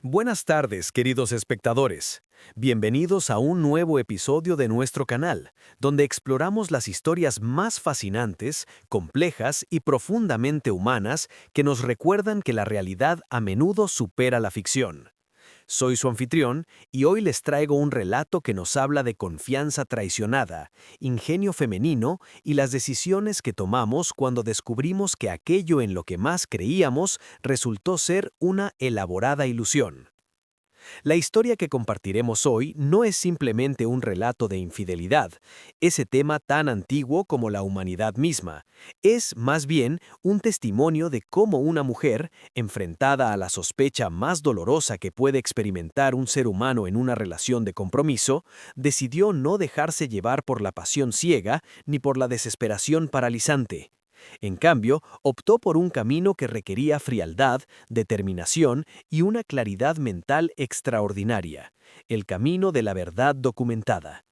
Buenas tardes, queridos espectadores. Bienvenidos a un nuevo episodio de nuestro canal, donde exploramos las historias más fascinantes, complejas y profundamente humanas que nos recuerdan que la realidad a menudo supera la ficción. Soy su anfitrión y hoy les traigo un relato que nos habla de confianza traicionada, ingenio femenino y las decisiones que tomamos cuando descubrimos que aquello en lo que más creíamos resultó ser una elaborada ilusión. La historia que compartiremos hoy no es simplemente un relato de infidelidad, ese tema tan antiguo como la humanidad misma. Es, más bien, un testimonio de cómo una mujer, enfrentada a la sospecha más dolorosa que puede experimentar un ser humano en una relación de compromiso, decidió no dejarse llevar por la pasión ciega ni por la desesperación paralizante. En cambio, optó por un camino que requería frialdad, determinación y una claridad mental extraordinaria, el camino de la verdad documentada.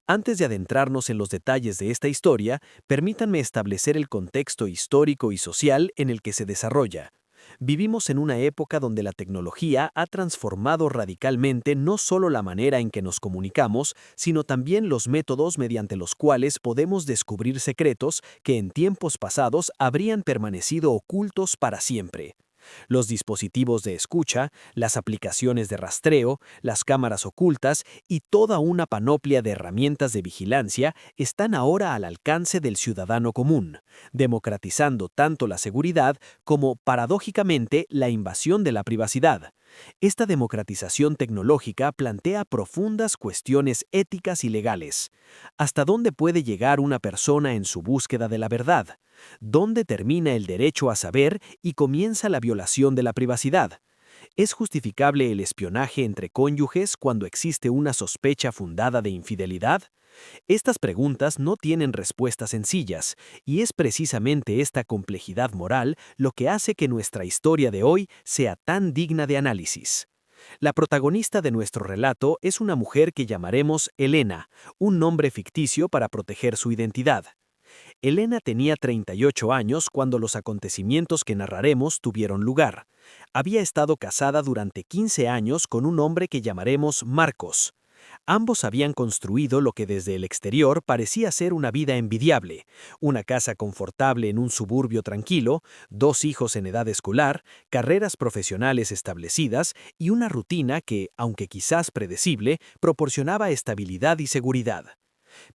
Antes de adentrarnos en los detalles de esta historia, permítanme establecer el contexto histórico y social en el que se desarrolla. Vivimos en una época donde la tecnología ha transformado radicalmente no solo la manera en que nos comunicamos, sino también los métodos mediante los cuales podemos descubrir secretos que en tiempos pasados habrían permanecido ocultos para siempre. Los dispositivos de escucha, las aplicaciones de rastreo, las cámaras ocultas y toda una panoplia de herramientas de vigilancia están ahora al alcance del ciudadano común, democratizando tanto la seguridad como, paradójicamente, la invasión de la privacidad. Esta democratización tecnológica plantea profundas cuestiones éticas y legales. ¿Hasta dónde puede llegar una persona en su búsqueda de la verdad? ¿Dónde termina el derecho a saber y comienza la violación de la privacidad? ¿Es justificable el espionaje entre cónyuges cuando existe una sospecha fundada de infidelidad? Estas preguntas no tienen respuestas sencillas, y es precisamente esta complejidad moral lo que hace que nuestra historia de hoy sea tan digna de análisis. La protagonista de nuestro relato es una mujer que llamaremos Elena, un nombre ficticio para proteger su identidad. Elena tenía 38 años cuando los acontecimientos que narraremos tuvieron lugar. Había estado casada durante 15 años con un hombre que llamaremos Marcos. Ambos habían construido lo que desde el exterior parecía ser una vida envidiable, una casa confortable en un suburbio tranquilo, 2 hijos en edad escolar, carreras profesionales establecidas y una rutina que, aunque quizás predecible, proporcionaba estabilidad y seguridad.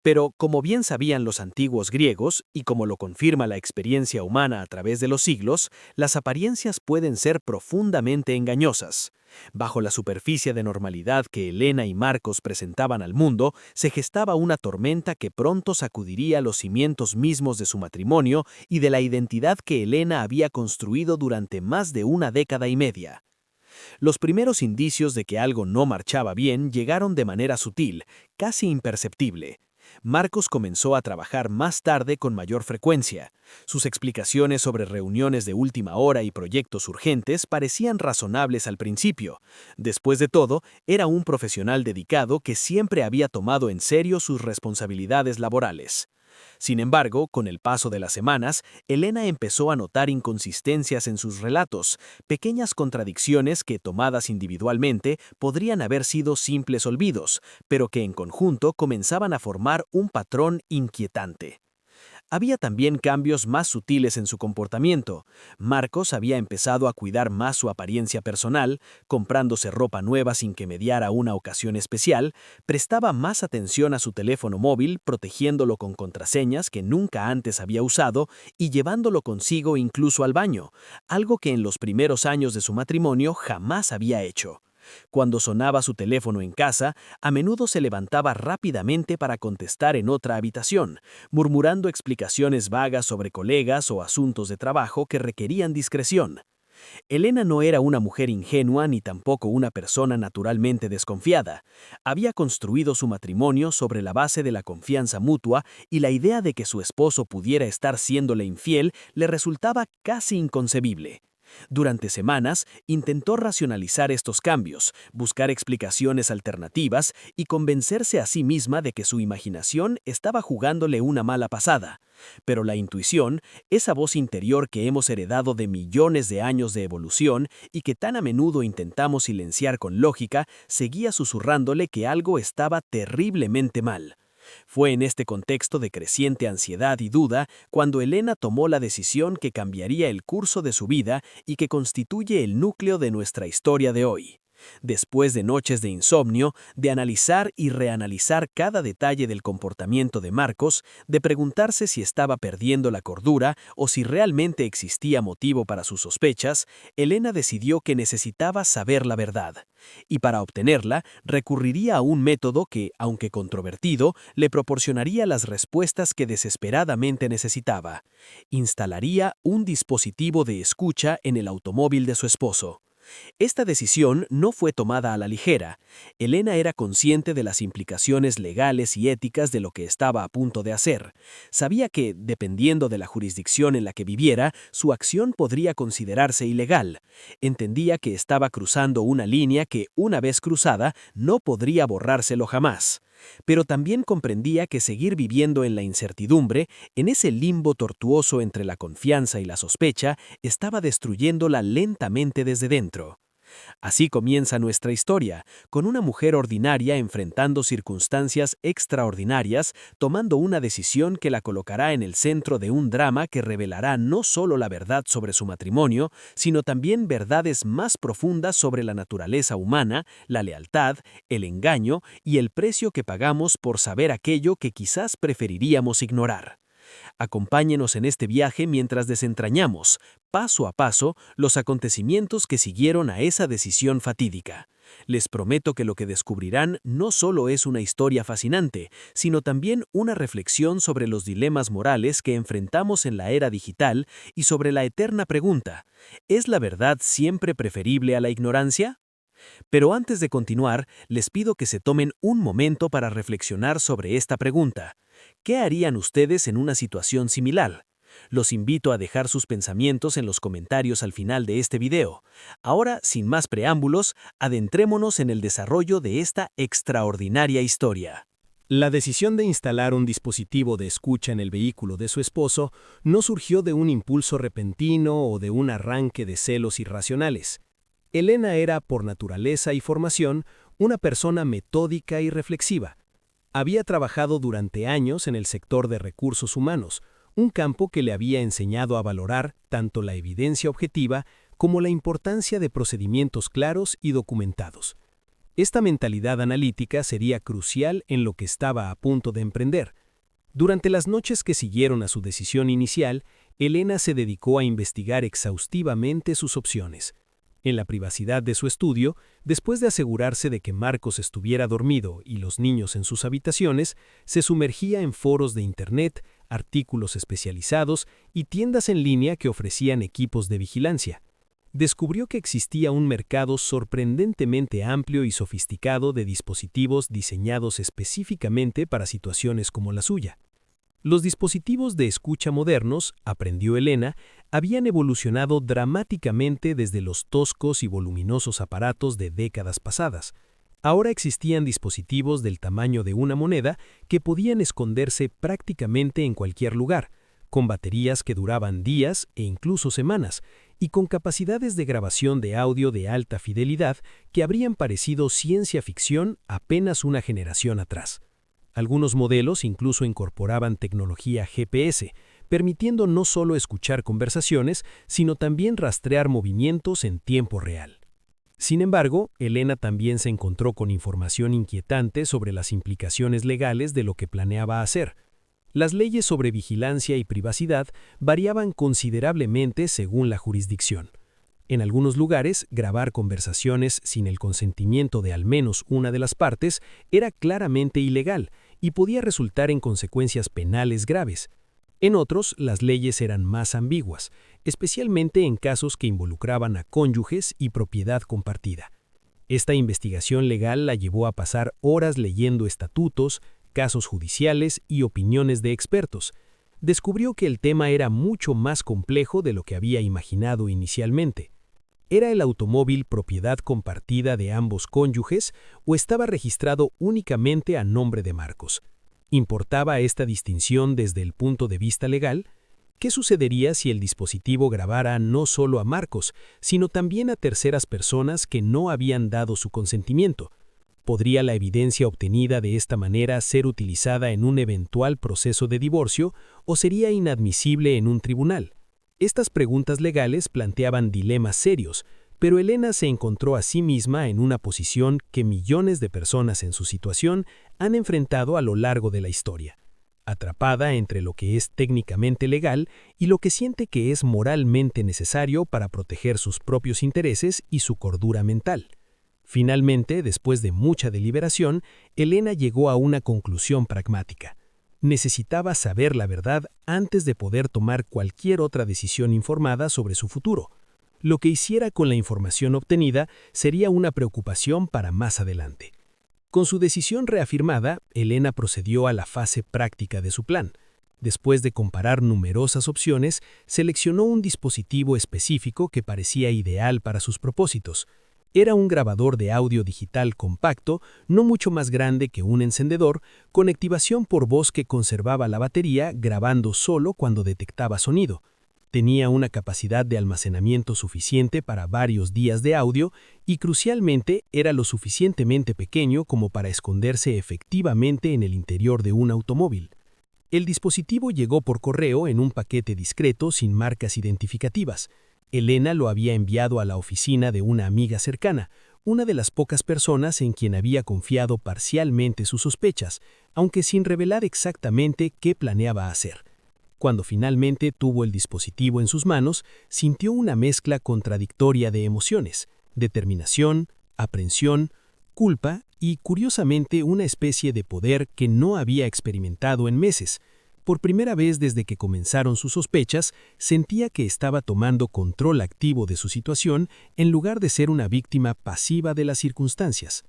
Pero, como bien sabían los antiguos griegos, y como lo confirma la experiencia humana a través de los siglos, las apariencias pueden ser profundamente engañosas. Bajo la superficie de normalidad que Elena y Marcos presentaban al mundo, se gestaba una tormenta que pronto sacudiría los cimientos mismos de su matrimonio y de la identidad que Elena había construido durante más de una década y media. Los primeros indicios de que algo no marchaba bien llegaron de manera sutil, casi imperceptible. Marcos comenzó a trabajar más tarde con mayor frecuencia. Sus explicaciones sobre reuniones de última hora y proyectos urgentes parecían razonables al principio. Después de todo, era un profesional dedicado que siempre había tomado en serio sus responsabilidades laborales. Sin embargo, con el paso de las semanas, Elena empezó a notar inconsistencias en sus relatos, pequeñas contradicciones que, tomadas individualmente, podrían haber sido simples olvidos, pero que en conjunto comenzaban a formar un patrón inquietante. Había también cambios más sutiles en su comportamiento. Marcos había empezado a cuidar más su apariencia personal, comprándose ropa nueva sin que mediara una ocasión especial, prestaba más atención a su teléfono móvil, protegiéndolo con contraseñas que nunca antes había usado y llevándolo consigo incluso al baño, algo que en los primeros años de su matrimonio jamás había hecho. Cuando sonaba su teléfono en casa, a menudo se levantaba rápidamente para contestar en otra habitación, murmurando explicaciones vagas sobre colegas o asuntos de trabajo que requerían discreción. Elena no era una mujer ingenua ni tampoco una persona naturalmente desconfiada. Había construido su matrimonio sobre la base de la confianza mutua y la idea de que su esposo pudiera estar siéndole infiel le resultaba casi inconcebible. Durante semanas, intentó racionalizar estos cambios, buscar explicaciones alternativas y convencerse a sí misma de que su imaginación estaba jugándole una mala pasada. Pero la intuición, esa voz interior que hemos heredado de millones de años de evolución y que tan a menudo intentamos silenciar con lógica, seguía susurrándole que algo estaba terriblemente mal. Fue en este contexto de creciente ansiedad y duda cuando Elena tomó la decisión que cambiaría el curso de su vida y que constituye el núcleo de nuestra historia de hoy. Después de noches de insomnio, de analizar y reanalizar cada detalle del comportamiento de Marcos, de preguntarse si estaba perdiendo la cordura o si realmente existía motivo para sus sospechas, Elena decidió que necesitaba saber la verdad. Y para obtenerla, recurriría a un método que, aunque controvertido, le proporcionaría las respuestas que desesperadamente necesitaba. Instalaría un dispositivo de escucha en el automóvil de su esposo. Esta decisión no fue tomada a la ligera. Elena era consciente de las implicaciones legales y éticas de lo que estaba a punto de hacer. Sabía que, dependiendo de la jurisdicción en la que viviera, su acción podría considerarse ilegal. Entendía que estaba cruzando una línea que, una vez cruzada, no podría borrárselo jamás. Pero también comprendía que seguir viviendo en la incertidumbre, en ese limbo tortuoso entre la confianza y la sospecha, estaba destruyéndola lentamente desde dentro. Así comienza nuestra historia, con una mujer ordinaria enfrentando circunstancias extraordinarias, tomando una decisión que la colocará en el centro de un drama que revelará no solo la verdad sobre su matrimonio, sino también verdades más profundas sobre la naturaleza humana, la lealtad, el engaño y el precio que pagamos por saber aquello que quizás preferiríamos ignorar. Acompáñenos en este viaje mientras desentrañamos, paso a paso, los acontecimientos que siguieron a esa decisión fatídica. Les prometo que lo que descubrirán no solo es una historia fascinante, sino también una reflexión sobre los dilemas morales que enfrentamos en la era digital y sobre la eterna pregunta: ¿es la verdad siempre preferible a la ignorancia? Pero antes de continuar, les pido que se tomen un momento para reflexionar sobre esta pregunta. ¿Qué harían ustedes en una situación similar? Los invito a dejar sus pensamientos en los comentarios al final de este video. Ahora, sin más preámbulos, adentrémonos en el desarrollo de esta extraordinaria historia. La decisión de instalar un dispositivo de escucha en el vehículo de su esposo no surgió de un impulso repentino o de un arranque de celos irracionales. Elena era, por naturaleza y formación, una persona metódica y reflexiva. Había trabajado durante años en el sector de recursos humanos, un campo que le había enseñado a valorar tanto la evidencia objetiva como la importancia de procedimientos claros y documentados. Esta mentalidad analítica sería crucial en lo que estaba a punto de emprender. Durante las noches que siguieron a su decisión inicial, Elena se dedicó a investigar exhaustivamente sus opciones. En la privacidad de su estudio, después de asegurarse de que Marcos estuviera dormido y los niños en sus habitaciones, se sumergía en foros de Internet, artículos especializados y tiendas en línea que ofrecían equipos de vigilancia. Descubrió que existía un mercado sorprendentemente amplio y sofisticado de dispositivos diseñados específicamente para situaciones como la suya. Los dispositivos de escucha modernos, aprendió Elena, habían evolucionado dramáticamente desde los toscos y voluminosos aparatos de décadas pasadas. Ahora existían dispositivos del tamaño de una moneda que podían esconderse prácticamente en cualquier lugar, con baterías que duraban días e incluso semanas, y con capacidades de grabación de audio de alta fidelidad que habrían parecido ciencia ficción apenas una generación atrás. Algunos modelos incluso incorporaban tecnología GPS, permitiendo no solo escuchar conversaciones, sino también rastrear movimientos en tiempo real. Sin embargo, Elena también se encontró con información inquietante sobre las implicaciones legales de lo que planeaba hacer. Las leyes sobre vigilancia y privacidad variaban considerablemente según la jurisdicción. En algunos lugares, grabar conversaciones sin el consentimiento de al menos una de las partes era claramente ilegal y podía resultar en consecuencias penales graves. En otros, las leyes eran más ambiguas, especialmente en casos que involucraban a cónyuges y propiedad compartida. Esta investigación legal la llevó a pasar horas leyendo estatutos, casos judiciales y opiniones de expertos. descubrió que el tema era mucho más complejo de lo que había imaginado inicialmente. ¿Era el automóvil propiedad compartida de ambos cónyuges o estaba registrado únicamente a nombre de Marcos? ¿Importaba esta distinción desde el punto de vista legal? ¿Qué sucedería si el dispositivo grabara no solo a Marcos, sino también a terceras personas que no habían dado su consentimiento? ¿Podría la evidencia obtenida de esta manera ser utilizada en un eventual proceso de divorcio o sería inadmisible en un tribunal? Estas preguntas legales planteaban dilemas serios, pero Elena se encontró a sí misma en una posición que millones de personas en su situación han enfrentado a lo largo de la historia, atrapada entre lo que es técnicamente legal y lo que siente que es moralmente necesario para proteger sus propios intereses y su cordura mental. Finalmente, después de mucha deliberación, Elena llegó a una conclusión pragmática. Necesitaba saber la verdad antes de poder tomar cualquier otra decisión informada sobre su futuro. Lo que hiciera con la información obtenida sería una preocupación para más adelante. Con su decisión reafirmada, Elena procedió a la fase práctica de su plan. Después de comparar numerosas opciones, seleccionó un dispositivo específico que parecía ideal para sus propósitos. Era un grabador de audio digital compacto, no mucho más grande que un encendedor, con activación por voz que conservaba la batería grabando solo cuando detectaba sonido. Tenía una capacidad de almacenamiento suficiente para varios días de audio y, crucialmente, era lo suficientemente pequeño como para esconderse efectivamente en el interior de un automóvil. El dispositivo llegó por correo en un paquete discreto sin marcas identificativas. Elena lo había enviado a la oficina de una amiga cercana, una de las pocas personas en quien había confiado parcialmente sus sospechas, aunque sin revelar exactamente qué planeaba hacer. Cuando finalmente tuvo el dispositivo en sus manos, sintió una mezcla contradictoria de emociones: determinación, aprensión, culpa y, curiosamente, una especie de poder que no había experimentado en meses. Por primera vez desde que comenzaron sus sospechas, sentía que estaba tomando control activo de su situación en lugar de ser una víctima pasiva de las circunstancias.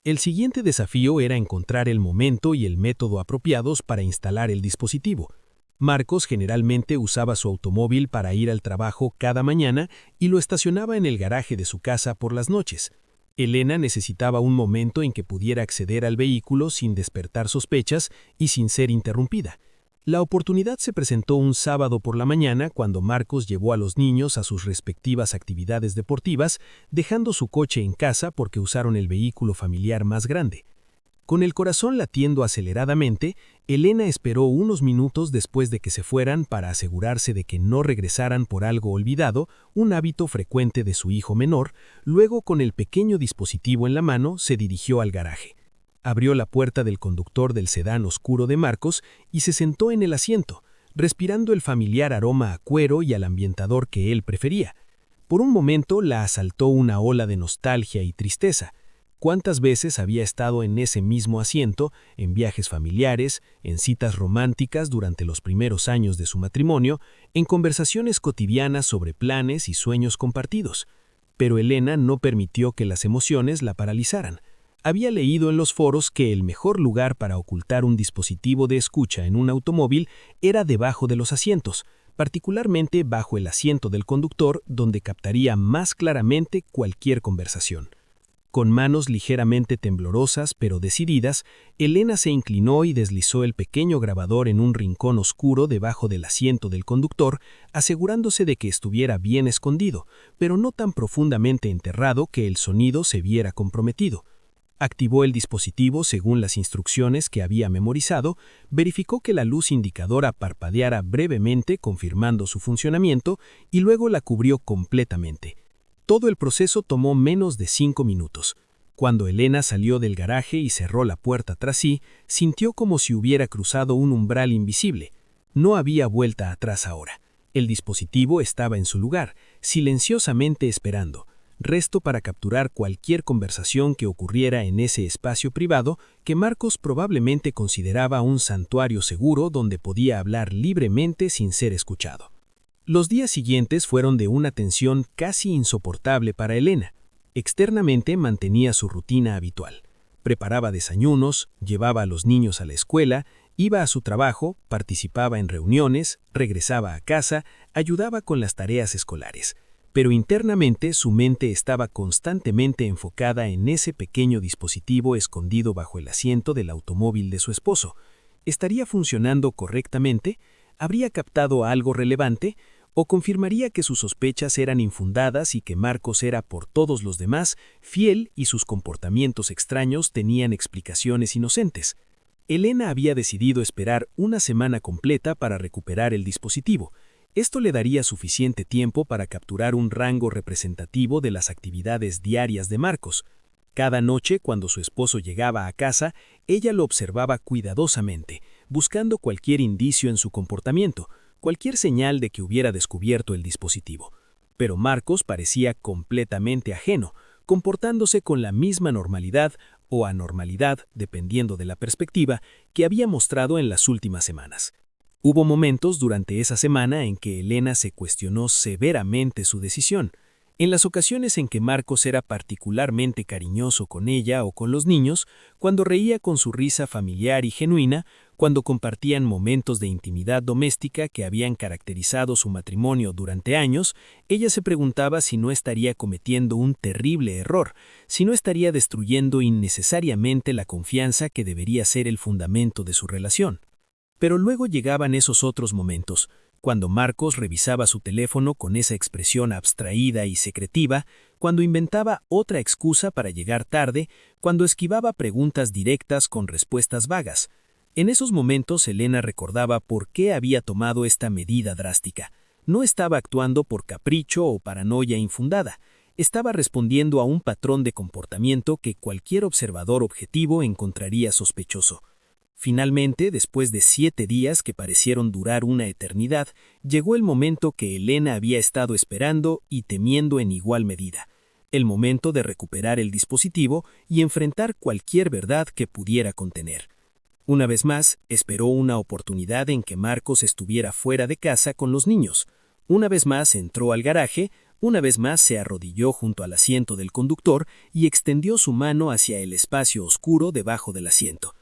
El siguiente desafío era encontrar el momento y el método apropiados para instalar el dispositivo. Marcos generalmente usaba su automóvil para ir al trabajo cada mañana y lo estacionaba en el garaje de su casa por las noches. Elena necesitaba un momento en que pudiera acceder al vehículo sin despertar sospechas y sin ser interrumpida. La oportunidad se presentó un sábado por la mañana cuando Marcos llevó a los niños a sus respectivas actividades deportivas, dejando su coche en casa porque usaron el vehículo familiar más grande. Con el corazón latiendo aceleradamente, Elena esperó unos minutos después de que se fueran para asegurarse de que no regresaran por algo olvidado, un hábito frecuente de su hijo menor. Luego, con el pequeño dispositivo en la mano, se dirigió al garaje. Abrió la puerta del conductor del sedán oscuro de Marcos y se sentó en el asiento, respirando el familiar aroma a cuero y al ambientador que él prefería. Por un momento la asaltó una ola de nostalgia y tristeza. ¿Cuántas veces había estado en ese mismo asiento, en viajes familiares, en citas románticas durante los primeros años de su matrimonio, en conversaciones cotidianas sobre planes y sueños compartidos? Pero Elena no permitió que las emociones la paralizaran. Había leído en los foros que el mejor lugar para ocultar un dispositivo de escucha en un automóvil era debajo de los asientos, particularmente bajo el asiento del conductor, donde captaría más claramente cualquier conversación. Con manos ligeramente temblorosas pero decididas, Elena se inclinó y deslizó el pequeño grabador en un rincón oscuro debajo del asiento del conductor, asegurándose de que estuviera bien escondido, pero no tan profundamente enterrado que el sonido se viera comprometido. Activó el dispositivo según las instrucciones que había memorizado, verificó que la luz indicadora parpadeara brevemente confirmando su funcionamiento y luego la cubrió completamente. Todo el proceso tomó menos de 5 minutos. Cuando Elena salió del garaje y cerró la puerta tras sí, sintió como si hubiera cruzado un umbral invisible. No había vuelta atrás ahora. El dispositivo estaba en su lugar, silenciosamente esperando. Resto para capturar cualquier conversación que ocurriera en ese espacio privado que Marcos probablemente consideraba un santuario seguro donde podía hablar libremente sin ser escuchado. Los días siguientes fueron de una tensión casi insoportable para Elena. Externamente mantenía su rutina habitual. Preparaba desayunos, llevaba a los niños a la escuela Iba a su trabajo, participaba en reuniones, regresaba a casa, ayudaba con las tareas escolares, pero internamente su mente estaba constantemente enfocada en ese pequeño dispositivo escondido bajo el asiento del automóvil de su esposo. ¿Estaría funcionando correctamente? ¿Habría captado algo relevante? ¿O confirmaría que sus sospechas eran infundadas y que Marcos era por todos los demás fiel y sus comportamientos extraños tenían explicaciones inocentes? Elena había decidido esperar una semana completa para recuperar el dispositivo. Esto le daría suficiente tiempo para capturar un rango representativo de las actividades diarias de Marcos. Cada noche, cuando su esposo llegaba a casa, ella lo observaba cuidadosamente, buscando cualquier indicio en su comportamiento, cualquier señal de que hubiera descubierto el dispositivo. Pero Marcos parecía completamente ajeno, comportándose con la misma normalidad o anormalidad, dependiendo de la perspectiva, que había mostrado en las últimas semanas. Hubo momentos durante esa semana en que Elena se cuestionó severamente su decisión. En las ocasiones en que Marcos era particularmente cariñoso con ella o con los niños, cuando reía con su risa familiar y genuina, cuando compartían momentos de intimidad doméstica que habían caracterizado su matrimonio durante años, ella se preguntaba si no estaría cometiendo un terrible error, si no estaría destruyendo innecesariamente la confianza que debería ser el fundamento de su relación. Pero luego llegaban esos otros momentos, cuando Marcos revisaba su teléfono con esa expresión abstraída y secretiva, cuando inventaba otra excusa para llegar tarde, cuando esquivaba preguntas directas con respuestas vagas. En esos momentos Elena recordaba por qué había tomado esta medida drástica. No estaba actuando por capricho o paranoia infundada. Estaba respondiendo a un patrón de comportamiento que cualquier observador objetivo encontraría sospechoso. Finalmente, después de 7 días que parecieron durar una eternidad, llegó el momento que Elena había estado esperando y temiendo en igual medida. El momento de recuperar el dispositivo y enfrentar cualquier verdad que pudiera contener. Una vez más, esperó una oportunidad en que Marcos estuviera fuera de casa con los niños. Una vez más entró al garaje, una vez más se arrodilló junto al asiento del conductor y extendió su mano hacia el espacio oscuro debajo del asiento.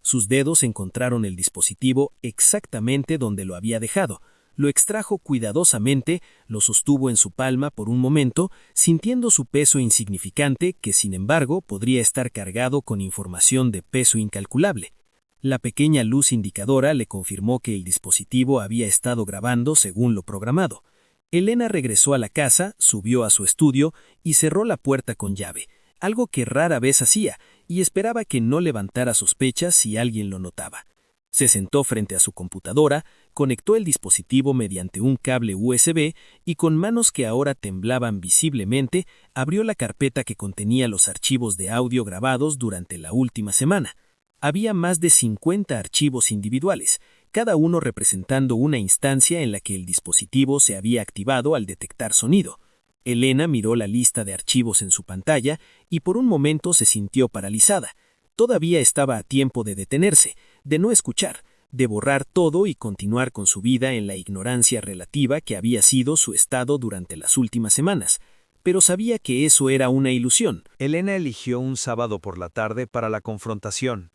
Sus dedos encontraron el dispositivo exactamente donde lo había dejado. Lo extrajo cuidadosamente, lo sostuvo en su palma por un momento, sintiendo su peso insignificante que, sin embargo, podría estar cargado con información de peso incalculable. La pequeña luz indicadora le confirmó que el dispositivo había estado grabando según lo programado. Elena regresó a la casa, subió a su estudio y cerró la puerta con llave, algo que rara vez hacía, y esperaba que no levantara sospechas si alguien lo notaba. Se sentó frente a su computadora, conectó el dispositivo mediante un cable USB y con manos que ahora temblaban visiblemente, abrió la carpeta que contenía los archivos de audio grabados durante la última semana. Había más de 50 archivos individuales, cada uno representando una instancia en la que el dispositivo se había activado al detectar sonido. Elena miró la lista de archivos en su pantalla y por un momento se sintió paralizada. Todavía estaba a tiempo de detenerse, de no escuchar, de borrar todo y continuar con su vida en la ignorancia relativa que había sido su estado durante las últimas semanas. Pero sabía que eso era una ilusión. Elena eligió un sábado por la tarde para la confrontación.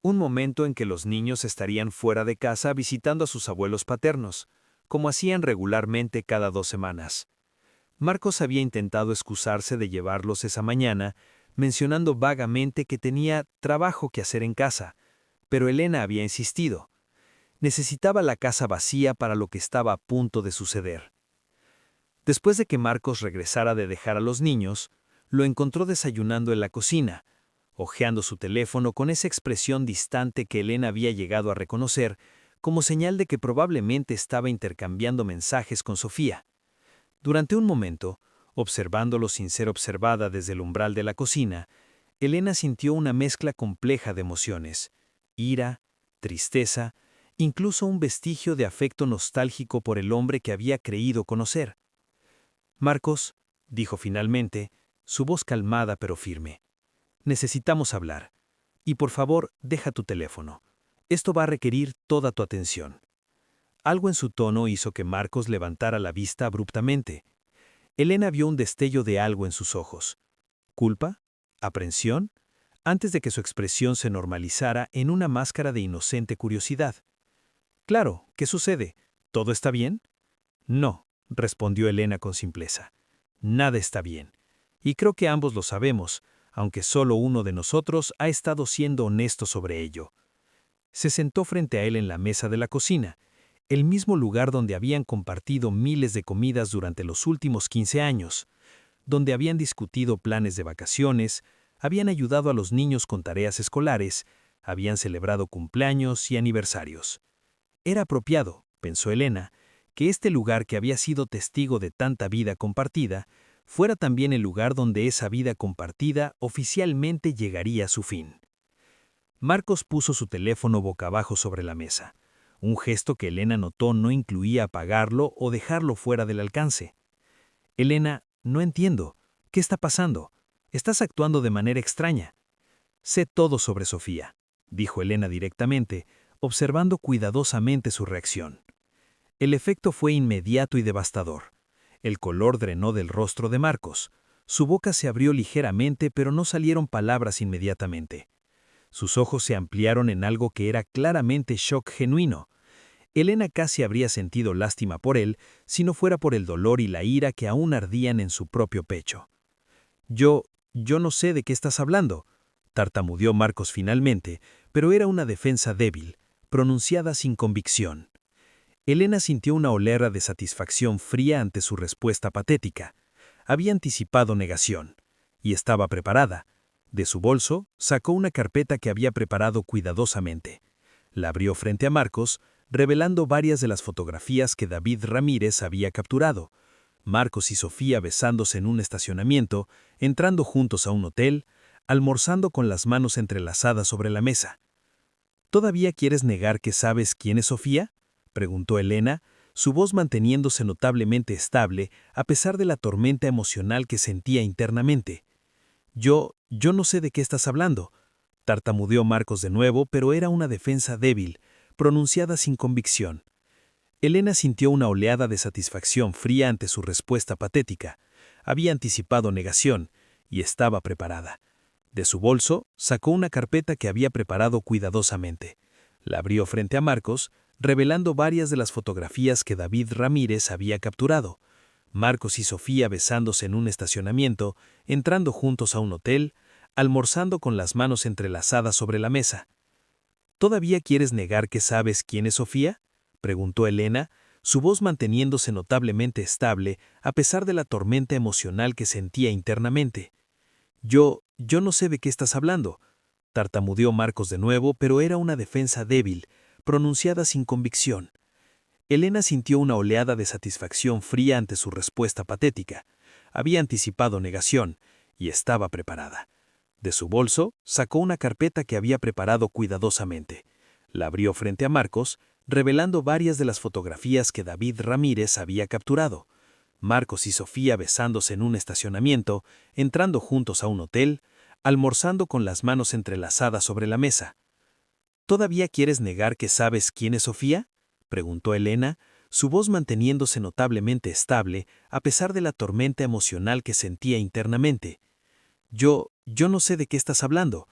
Un momento en que los niños estarían fuera de casa visitando a sus abuelos paternos, como hacían regularmente cada 2 semanas. Marcos había intentado excusarse de llevarlos esa mañana, mencionando vagamente que tenía trabajo que hacer en casa, pero Elena había insistido. Necesitaba la casa vacía para lo que estaba a punto de suceder. Después de que Marcos regresara de dejar a los niños, lo encontró desayunando en la cocina, hojeando su teléfono con esa expresión distante que Elena había llegado a reconocer como señal de que probablemente estaba intercambiando mensajes con Sofía. Durante un momento, observándolo sin ser observada desde el umbral de la cocina, Elena sintió una mezcla compleja de emociones: ira, tristeza, incluso un vestigio de afecto nostálgico por el hombre que había creído conocer. «Marcos», dijo finalmente, su voz calmada pero firme, «necesitamos hablar. Y por favor, deja tu teléfono. Esto va a requerir toda tu atención». Algo en su tono hizo que Marcos levantara la vista abruptamente. Elena vio un destello de algo en sus ojos. ¿Culpa? ¿Aprensión? antes de que su expresión se normalizara en una máscara de inocente curiosidad. «Claro, ¿qué sucede? ¿Todo está bien?» «No», respondió Elena con simpleza. «Nada está bien. Y creo que ambos lo sabemos, aunque solo uno de nosotros ha estado siendo honesto sobre ello». Se sentó frente a él en la mesa de la cocina, el mismo lugar donde habían compartido miles de comidas durante los últimos 15 años, donde habían discutido planes de vacaciones, habían ayudado a los niños con tareas escolares, habían celebrado cumpleaños y aniversarios. Era apropiado, pensó Elena, que este lugar que había sido testigo de tanta vida compartida, fuera también el lugar donde esa vida compartida oficialmente llegaría a su fin. Marcos puso su teléfono boca abajo sobre la mesa, un gesto que Elena notó no incluía apagarlo o dejarlo fuera del alcance. «Elena, no entiendo. ¿Qué está pasando? Estás actuando de manera extraña». «Sé todo sobre Sofía», dijo Elena directamente, observando cuidadosamente su reacción. El efecto fue inmediato y devastador. El color drenó del rostro de Marcos. Su boca se abrió ligeramente, pero no salieron palabras inmediatamente. Sus ojos se ampliaron en algo que era claramente shock genuino. Elena casi habría sentido lástima por él si no fuera por el dolor y la ira que aún ardían en su propio pecho. Yo no sé de qué estás hablando», tartamudeó Marcos finalmente, pero era una defensa débil, pronunciada sin convicción. Elena sintió una oleada de satisfacción fría ante su respuesta patética. Había anticipado negación, y estaba preparada. De su bolso, sacó una carpeta que había preparado cuidadosamente. La abrió frente a Marcos, revelando varias de las fotografías que David Ramírez había capturado. Marcos y Sofía besándose en un estacionamiento, entrando juntos a un hotel, almorzando con las manos entrelazadas sobre la mesa. «¿Todavía quieres negar que sabes quién es Sofía?», preguntó Elena, su voz manteniéndose notablemente estable a pesar de la tormenta emocional que sentía internamente. Yo no sé de qué estás hablando», tartamudeó Marcos de nuevo, pero era una defensa débil, pronunciada sin convicción. Elena sintió una oleada de satisfacción fría ante su respuesta patética. Había anticipado negación, y estaba preparada. De su bolso, sacó una carpeta que había preparado cuidadosamente. La abrió frente a Marcos, revelando varias de las fotografías que David Ramírez había capturado. Marcos y Sofía besándose en un estacionamiento, entrando juntos a un hotel, almorzando con las manos entrelazadas sobre la mesa. «¿Todavía quieres negar que sabes quién es Sofía?», preguntó Elena, su voz manteniéndose notablemente estable a pesar de la tormenta emocional que sentía internamente. Yo no sé de qué estás hablando», tartamudeó Marcos de nuevo, pero era una defensa débil, pronunciada sin convicción. Elena sintió una oleada de satisfacción fría ante su respuesta patética. Había anticipado negación, y estaba preparada. De su bolso, sacó una carpeta que había preparado cuidadosamente. La abrió frente a Marcos, revelando varias de las fotografías que David Ramírez había capturado. Marcos y Sofía besándose en un estacionamiento, entrando juntos a un hotel, almorzando con las manos entrelazadas sobre la mesa. «¿Todavía quieres negar que sabes quién es Sofía?», preguntó Elena, su voz manteniéndose notablemente estable a pesar de la tormenta emocional que sentía internamente. Yo no sé de qué estás hablando»,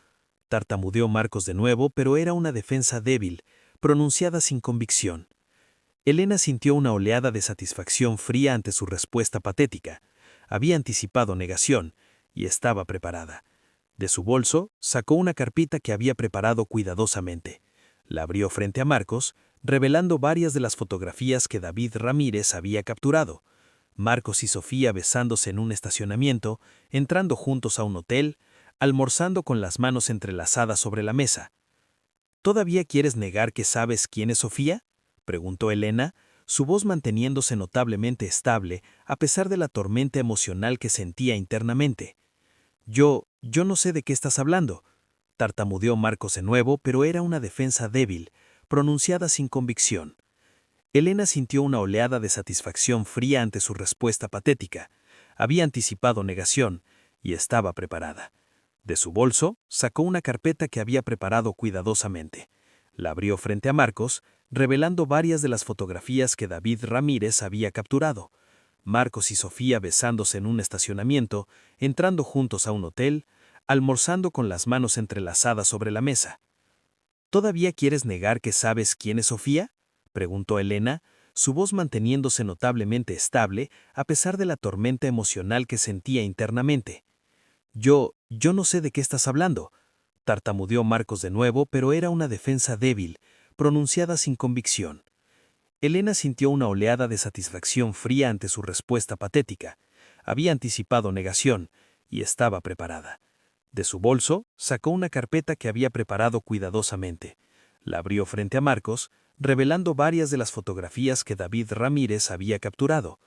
tartamudeó Marcos de nuevo, pero era una defensa débil, pronunciada sin convicción. Elena sintió una oleada de satisfacción fría ante su respuesta patética. Había anticipado negación, y estaba preparada. De su bolso, sacó una carpeta que había preparado cuidadosamente. La abrió frente a Marcos, revelando varias de las fotografías que David Ramírez había capturado. Marcos y Sofía besándose en un estacionamiento, entrando juntos a un hotel, almorzando con las manos entrelazadas sobre la mesa. «¿Todavía quieres negar que sabes quién es Sofía?», preguntó Elena, su voz manteniéndose notablemente estable a pesar de la tormenta emocional que sentía internamente. Yo no sé de qué estás hablando», tartamudeó Marcos de nuevo, pero era una defensa débil, pronunciada sin convicción. Elena sintió una oleada de satisfacción fría ante su respuesta patética. Había anticipado negación, y estaba preparada. De su bolso, sacó una carpeta que había preparado cuidadosamente. La abrió frente a Marcos, revelando varias de las fotografías que David Ramírez había capturado. Marcos y Sofía besándose en un estacionamiento, entrando juntos a un hotel, almorzando con las manos entrelazadas sobre la mesa. ¿Todavía quieres negar que sabes quién es Sofía?, preguntó Elena, su voz manteniéndose notablemente estable a pesar de la tormenta emocional que sentía internamente. Yo no sé de qué estás hablando, tartamudeó Marcos de nuevo, pero era una defensa débil, pronunciada sin convicción. Elena sintió una oleada de satisfacción fría ante su respuesta patética. Había anticipado negación y estaba preparada. De su bolso, sacó una carpeta que había preparado cuidadosamente. La abrió frente a Marcos, revelando varias de las fotografías que David Ramírez había capturado.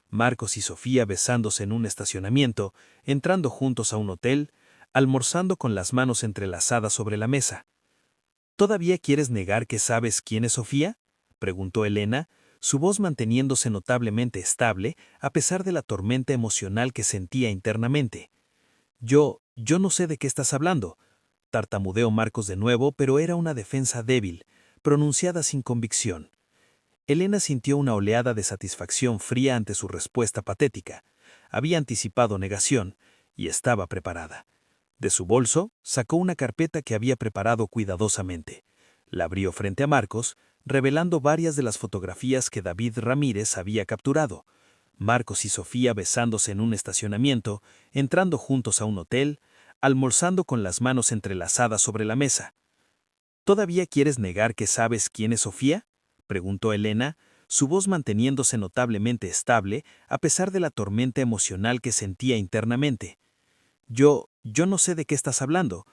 Marcos y Sofía besándose en un estacionamiento, entrando juntos a un hotel, almorzando con las manos entrelazadas sobre la mesa. ¿Todavía quieres negar que sabes quién es Sofía?, preguntó Elena, su voz manteniéndose notablemente estable a pesar de la tormenta emocional que sentía internamente. Yo no sé de qué estás hablando, tartamudeó Marcos de nuevo, pero era una defensa débil, pronunciada sin convicción. Elena sintió una oleada de satisfacción fría ante su respuesta patética. Había anticipado negación y estaba preparada. De su bolso, sacó una carpeta que había preparado cuidadosamente. La abrió frente a Marcos, revelando varias de las fotografías que David Ramírez había capturado. Marcos y Sofía besándose en un estacionamiento, entrando juntos a un hotel, almorzando con las manos entrelazadas sobre la mesa. ¿Todavía quieres negar que sabes quién es Sofía?, preguntó Elena, su voz manteniéndose notablemente estable a pesar de la tormenta emocional que sentía internamente. Yo no sé de qué estás hablando,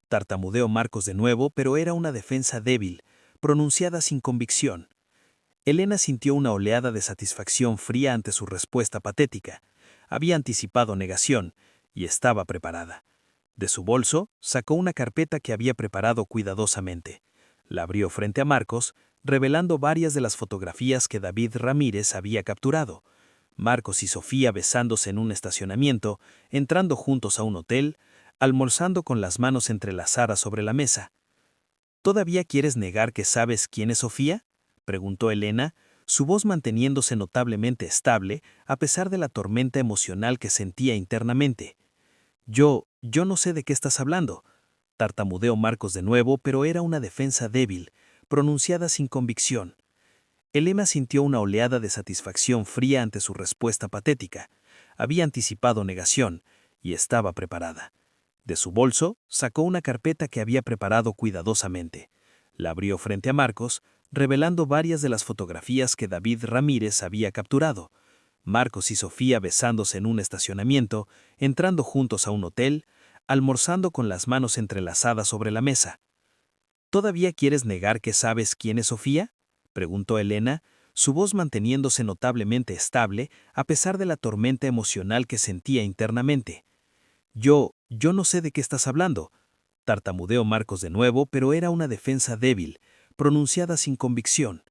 tartamudeó Marcos de nuevo, pero era una defensa débil, pronunciada sin convicción. Elena sintió una oleada de satisfacción fría ante su respuesta patética. Había anticipado negación y estaba preparada. De su bolso, sacó una carpeta que había preparado cuidadosamente. La abrió frente a Marcos, revelando varias de las fotografías que David Ramírez había capturado. Marcos y Sofía besándose en un estacionamiento, entrando juntos a un hotel, almorzando con las manos entrelazadas sobre la mesa. ¿Todavía quieres negar que sabes quién es Sofía?, preguntó Elena, su voz manteniéndose notablemente estable a pesar de la tormenta emocional que sentía internamente. Yo no sé de qué estás hablando, tartamudeó Marcos de nuevo, pero era una defensa débil, pronunciada sin convicción. Elena sintió una oleada de satisfacción fría ante su respuesta patética. Había anticipado negación y estaba preparada. De su bolso, sacó una carpeta que había preparado cuidadosamente. La abrió frente a Marcos, revelando varias de las fotografías que David Ramírez había capturado. Marcos y Sofía besándose en un estacionamiento, entrando juntos a un hotel, almorzando con las manos entrelazadas sobre la mesa. ¿Todavía quieres negar que sabes quién es Sofía?, preguntó Elena, su voz manteniéndose notablemente estable a pesar de la tormenta emocional que sentía internamente. Yo no sé de qué estás hablando, tartamudeó Marcos de nuevo, pero era una defensa débil, pronunciada sin convicción.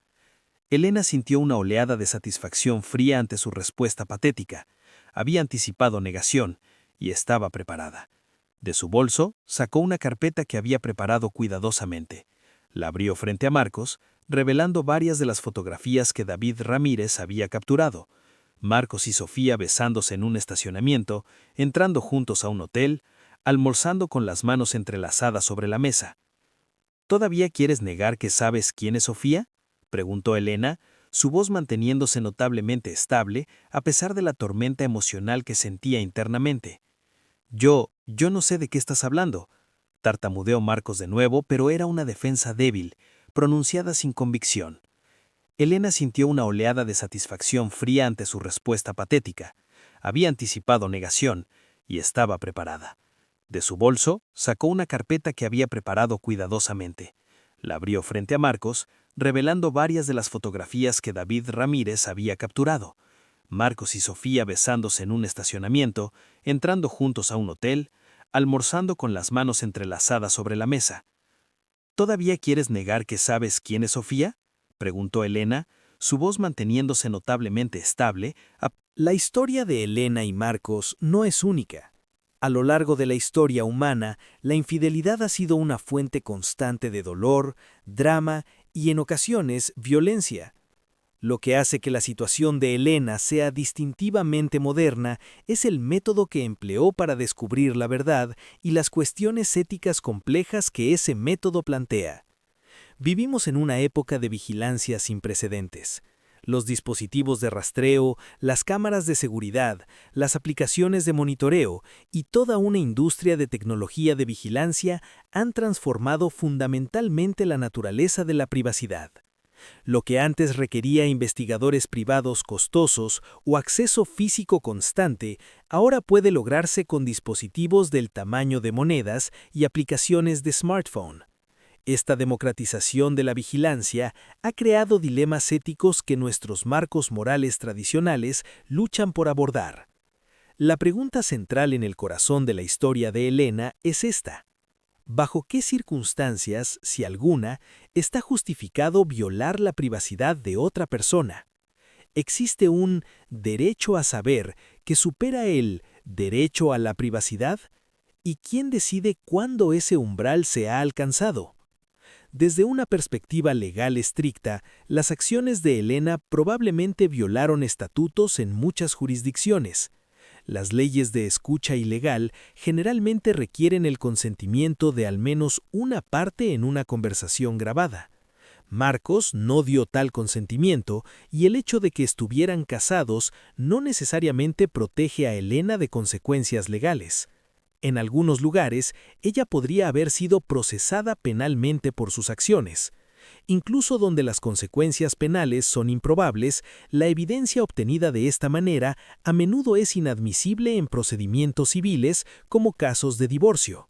Elena sintió una oleada de satisfacción fría ante su respuesta patética. Había anticipado negación y estaba preparada. De su bolso, sacó una carpeta que había preparado cuidadosamente. La abrió frente a Marcos, revelando varias de las fotografías que David Ramírez había capturado. Marcos y Sofía besándose en un estacionamiento, entrando juntos a un hotel, almorzando con las manos entrelazadas sobre la mesa. ¿Todavía quieres negar que sabes quién es Sofía?, preguntó Elena, su voz manteniéndose notablemente estable a pesar de la tormenta emocional que sentía internamente. Yo no sé de qué estás hablando, tartamudeó Marcos de nuevo, pero era una defensa débil, pronunciada sin convicción. Elena sintió una oleada de satisfacción fría ante su respuesta patética. Había anticipado negación y estaba preparada. De su bolso, sacó una carpeta que había preparado cuidadosamente. La abrió frente a Marcos, revelando varias de las fotografías que David Ramírez había capturado. Marcos y Sofía besándose en un estacionamiento, entrando juntos a un hotel, almorzando con las manos entrelazadas sobre la mesa. ¿Todavía quieres negar que sabes quién es Sofía?, preguntó Elena, su voz manteniéndose notablemente estable. La historia de Elena y Marcos no es única. A lo largo de la historia humana, la infidelidad ha sido una fuente constante de dolor, drama y, en ocasiones, violencia. Lo que hace que la situación de Elena sea distintivamente moderna es el método que empleó para descubrir la verdad y las cuestiones éticas complejas que ese método plantea. Vivimos en una época de vigilancia sin precedentes. Los dispositivos de rastreo, las cámaras de seguridad, las aplicaciones de monitoreo y toda una industria de tecnología de vigilancia han transformado fundamentalmente la naturaleza de la privacidad. Lo que antes requería investigadores privados costosos o acceso físico constante, ahora puede lograrse con dispositivos del tamaño de monedas y aplicaciones de smartphone. Esta democratización de la vigilancia ha creado dilemas éticos que nuestros marcos morales tradicionales luchan por abordar. La pregunta central en el corazón de la historia de Elena es esta: ¿bajo qué circunstancias, si alguna, está justificado violar la privacidad de otra persona? ¿Existe un derecho a saber que supera el derecho a la privacidad? ¿Y quién decide cuándo ese umbral se ha alcanzado? Desde una perspectiva legal estricta, las acciones de Elena probablemente violaron estatutos en muchas jurisdicciones. Las leyes de escucha ilegal generalmente requieren el consentimiento de al menos una parte en una conversación grabada. Marcos no dio tal consentimiento y el hecho de que estuvieran casados no necesariamente protege a Elena de consecuencias legales. En algunos lugares, ella podría haber sido procesada penalmente por sus acciones. Incluso donde las consecuencias penales son improbables, la evidencia obtenida de esta manera a menudo es inadmisible en procedimientos civiles como casos de divorcio.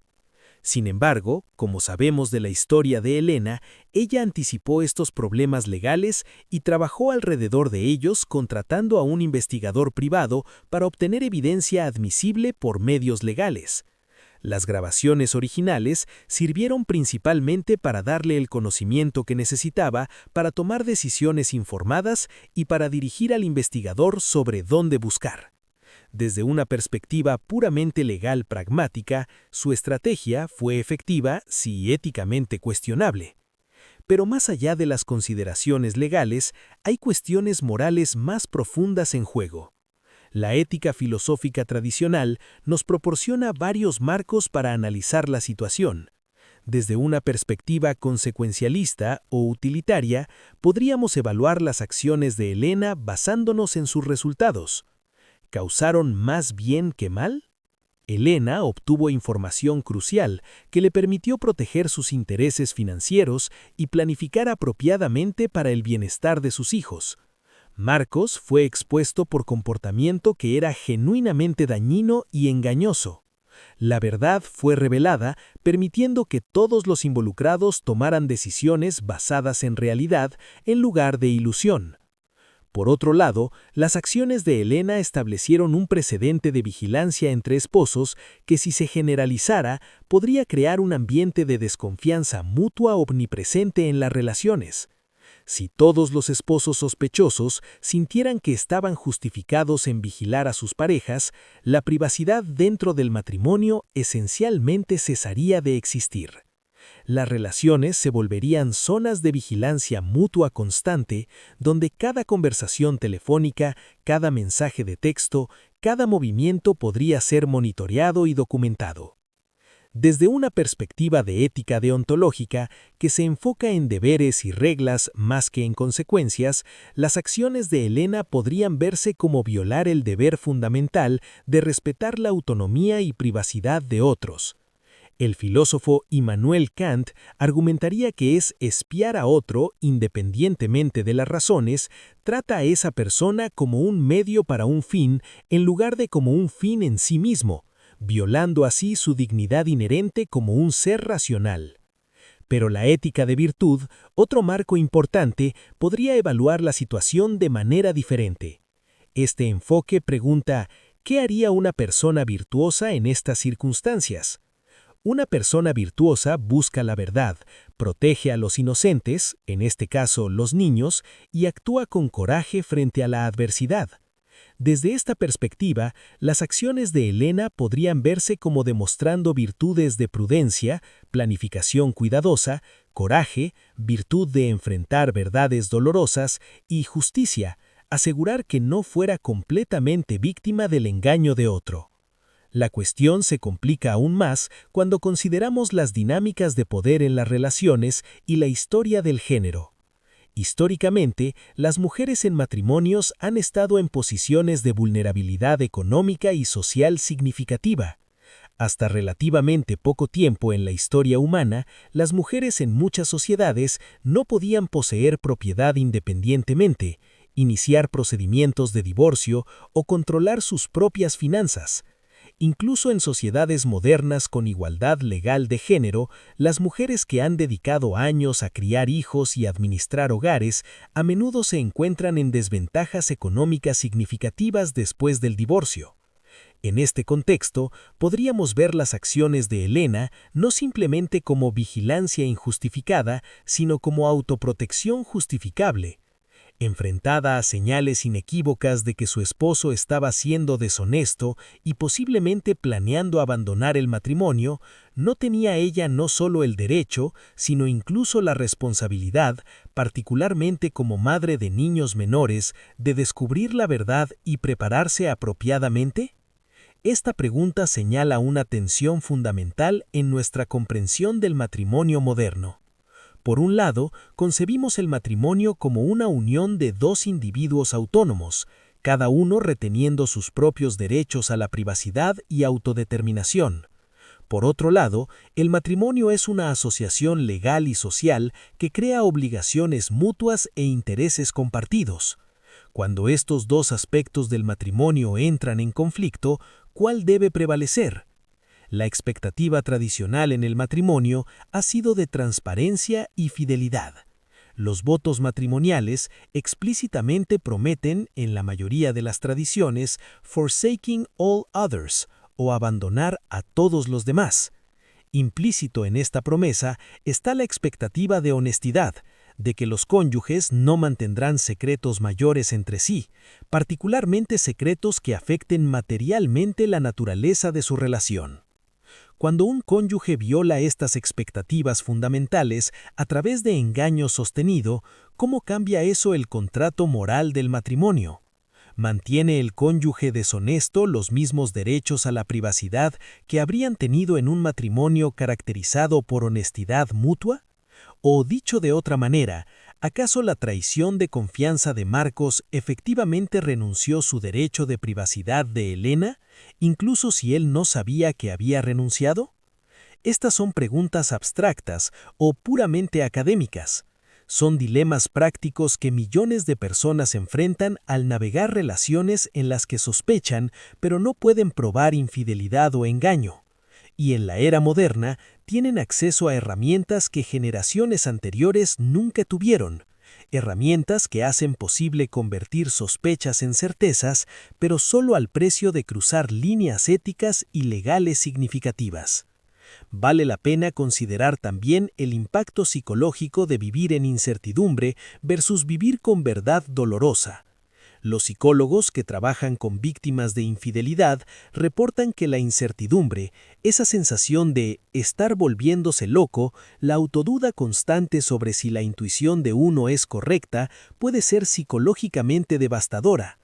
Sin embargo, como sabemos de la historia de Elena, ella anticipó estos problemas legales y trabajó alrededor de ellos contratando a un investigador privado para obtener evidencia admisible por medios legales. Las grabaciones originales sirvieron principalmente para darle el conocimiento que necesitaba para tomar decisiones informadas y para dirigir al investigador sobre dónde buscar. Desde una perspectiva puramente legal pragmática, su estrategia fue efectiva si éticamente cuestionable. Pero más allá de las consideraciones legales, hay cuestiones morales más profundas en juego. La ética filosófica tradicional nos proporciona varios marcos para analizar la situación. Desde una perspectiva consecuencialista o utilitaria, podríamos evaluar las acciones de Elena basándonos en sus resultados. ¿Causaron más bien que mal? Elena obtuvo información crucial que le permitió proteger sus intereses financieros y planificar apropiadamente para el bienestar de sus hijos. Marcos fue expuesto por comportamiento que era genuinamente dañino y engañoso. La verdad fue revelada, permitiendo que todos los involucrados tomaran decisiones basadas en realidad en lugar de ilusión. Por otro lado, las acciones de Elena establecieron un precedente de vigilancia entre esposos que, si se generalizara, podría crear un ambiente de desconfianza mutua omnipresente en las relaciones. Si todos los esposos sospechosos sintieran que estaban justificados en vigilar a sus parejas, la privacidad dentro del matrimonio esencialmente cesaría de existir. Las relaciones se volverían zonas de vigilancia mutua constante, donde cada conversación telefónica, cada mensaje de texto, cada movimiento podría ser monitoreado y documentado. Desde una perspectiva de ética deontológica que se enfoca en deberes y reglas más que en consecuencias, las acciones de Elena podrían verse como violar el deber fundamental de respetar la autonomía y privacidad de otros. El filósofo Immanuel Kant argumentaría que es espiar a otro, independientemente de las razones, trata a esa persona como un medio para un fin en lugar de como un fin en sí mismo, violando así su dignidad inherente como un ser racional. Pero la ética de virtud, otro marco importante, podría evaluar la situación de manera diferente. Este enfoque pregunta, ¿qué haría una persona virtuosa en estas circunstancias? Una persona virtuosa busca la verdad, protege a los inocentes, en este caso los niños, y actúa con coraje frente a la adversidad. Desde esta perspectiva, las acciones de Elena podrían verse como demostrando virtudes de prudencia, planificación cuidadosa, coraje, virtud de enfrentar verdades dolorosas y justicia, asegurar que no fuera completamente víctima del engaño de otro. La cuestión se complica aún más cuando consideramos las dinámicas de poder en las relaciones y la historia del género. Históricamente, las mujeres en matrimonios han estado en posiciones de vulnerabilidad económica y social significativa. Hasta relativamente poco tiempo en la historia humana, las mujeres en muchas sociedades no podían poseer propiedad independientemente, iniciar procedimientos de divorcio o controlar sus propias finanzas. Incluso en sociedades modernas con igualdad legal de género, las mujeres que han dedicado años a criar hijos y administrar hogares a menudo se encuentran en desventajas económicas significativas después del divorcio. En este contexto, podríamos ver las acciones de Elena no simplemente como vigilancia injustificada, sino como autoprotección justificable. Enfrentada a señales inequívocas de que su esposo estaba siendo deshonesto y posiblemente planeando abandonar el matrimonio, no tenía ella no solo el derecho, sino incluso la responsabilidad, particularmente como madre de niños menores, de descubrir la verdad y prepararse apropiadamente? Esta pregunta señala una tensión fundamental en nuestra comprensión del matrimonio moderno. Por un lado, concebimos el matrimonio como una unión de dos individuos autónomos, cada uno reteniendo sus propios derechos a la privacidad y autodeterminación. Por otro lado, el matrimonio es una asociación legal y social que crea obligaciones mutuas e intereses compartidos. Cuando estos dos aspectos del matrimonio entran en conflicto, ¿cuál debe prevalecer? La expectativa tradicional en el matrimonio ha sido de transparencia y fidelidad. Los votos matrimoniales explícitamente prometen, en la mayoría de las tradiciones, forsaking all others, o abandonar a todos los demás. Implícito en esta promesa está la expectativa de honestidad, de que los cónyuges no mantendrán secretos mayores entre sí, particularmente secretos que afecten materialmente la naturaleza de su relación. Cuando un cónyuge viola estas expectativas fundamentales a través de engaño sostenido, ¿cómo cambia eso el contrato moral del matrimonio? ¿Mantiene el cónyuge deshonesto los mismos derechos a la privacidad que habrían tenido en un matrimonio caracterizado por honestidad mutua? O, dicho de otra manera, ¿acaso la traición de confianza de Marcos efectivamente renunció su derecho de privacidad de Elena, incluso si él no sabía que había renunciado? Estas son preguntas abstractas o puramente académicas. Son dilemas prácticos que millones de personas enfrentan al navegar relaciones en las que sospechan, pero no pueden probar infidelidad o engaño. Y en la era moderna tienen acceso a herramientas que generaciones anteriores nunca tuvieron, herramientas que hacen posible convertir sospechas en certezas, pero solo al precio de cruzar líneas éticas y legales significativas. Vale la pena considerar también el impacto psicológico de vivir en incertidumbre versus vivir con verdad dolorosa. Los psicólogos que trabajan con víctimas de infidelidad reportan que la incertidumbre, esa sensación de estar volviéndose loco, la autoduda constante sobre si la intuición de uno es correcta, puede ser psicológicamente devastadora.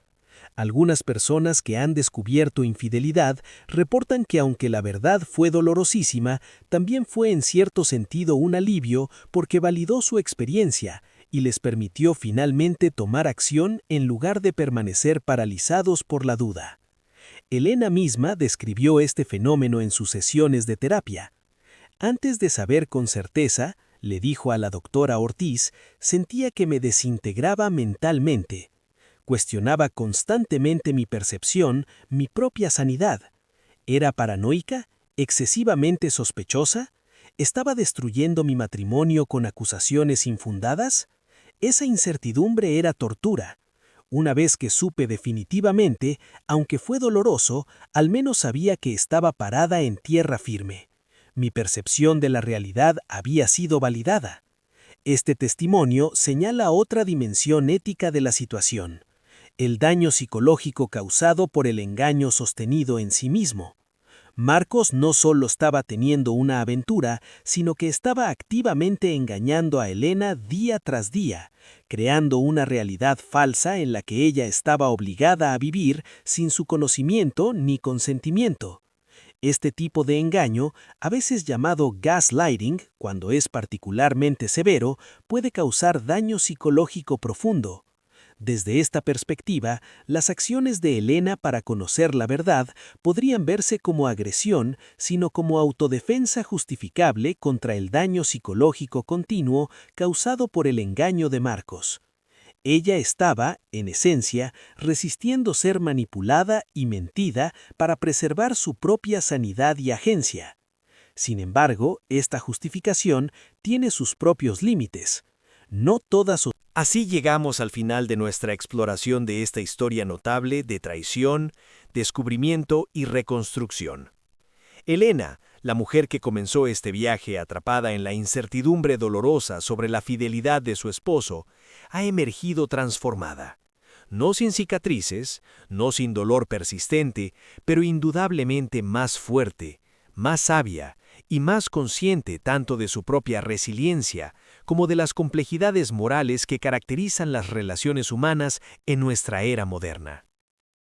Algunas personas que han descubierto infidelidad reportan que aunque la verdad fue dolorosísima, también fue en cierto sentido un alivio porque validó su experiencia y les permitió finalmente tomar acción en lugar de permanecer paralizados por la duda. Elena misma describió este fenómeno en sus sesiones de terapia. Antes de saber con certeza, le dijo a la doctora Ortiz, sentía que me desintegraba mentalmente. Cuestionaba constantemente mi percepción, mi propia sanidad. ¿Era paranoica? ¿Excesivamente sospechosa? ¿Estaba destruyendo mi matrimonio con acusaciones infundadas? Esa incertidumbre era tortura. Una vez que supe definitivamente, aunque fue doloroso, al menos sabía que estaba parada en tierra firme. Mi percepción de la realidad había sido validada. Este testimonio señala otra dimensión ética de la situación. el daño psicológico causado por el engaño sostenido en sí mismo. Marcos no solo estaba teniendo una aventura, sino que estaba activamente engañando a Elena día tras día, creando una realidad falsa en la que ella estaba obligada a vivir sin su conocimiento ni consentimiento. Este tipo de engaño, a veces llamado gaslighting, cuando es particularmente severo, puede causar daño psicológico profundo. Desde esta perspectiva, las acciones de Elena para conocer la verdad podrían verse como agresión, sino como autodefensa justificable contra el daño psicológico continuo causado por el engaño de Marcos. Ella estaba, en esencia, resistiendo ser manipulada y mentida para preservar su propia sanidad y agencia. Sin embargo, esta justificación tiene sus propios límites. No todas. Así llegamos al final de nuestra exploración de esta historia notable de traición, descubrimiento y reconstrucción. Elena, la mujer que comenzó este viaje atrapada en la incertidumbre dolorosa sobre la fidelidad de su esposo, ha emergido transformada. No sin cicatrices, no sin dolor persistente, pero indudablemente más fuerte, más sabia y más consciente tanto de su propia resiliencia como de las complejidades morales que caracterizan las relaciones humanas en nuestra era moderna.